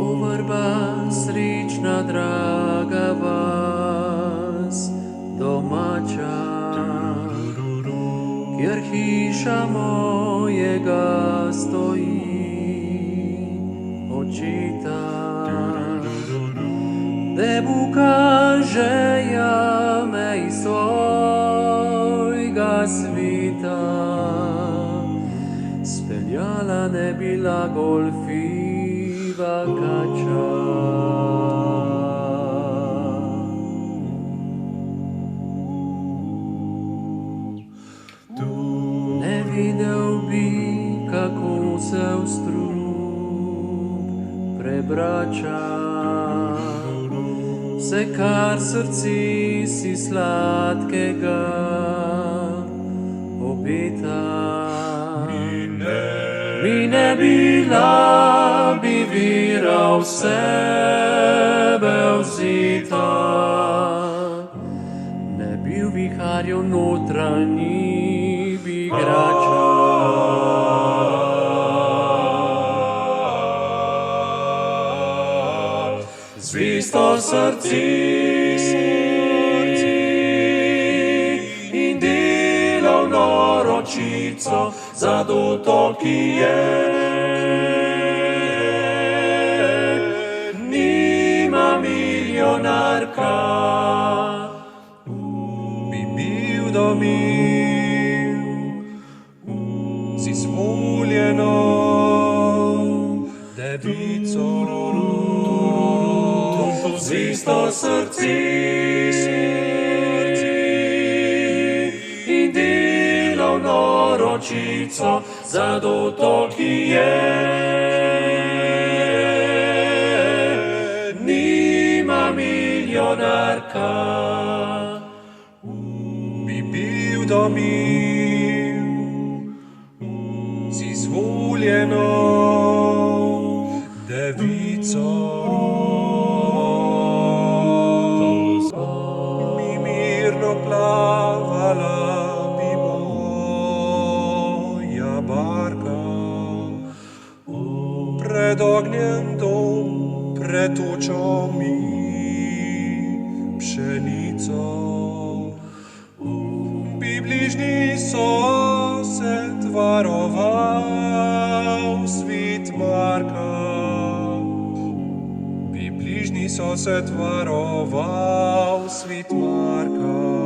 Vrba srična, draga vas domača, kjer hiša mojega stoji, očita, da Buka želja me iz svojega svita speljala, ne bila golfiva kača. Ne videl bi, kako se v strup prebrača vse, kar srci si sladkega obeta. Mi ne bila bi vira v sebe vzita, ne bil viharjev notranji bi igrača. Zvisto srci in delovno ročico zaduto, ki je. Nima milijonarka, bi bil domil z izvoljeno devico. Zvisto srci in delovno ročico zaduto, ki je. Nima milijonarka, bi bil domil z izvoljeno devico. Plavala bi moja barka pred ognjem dom, pred očami pšenico. Bi bližnji sosed varoval svit Marka, bi bližnji sosed varoval svit Marka.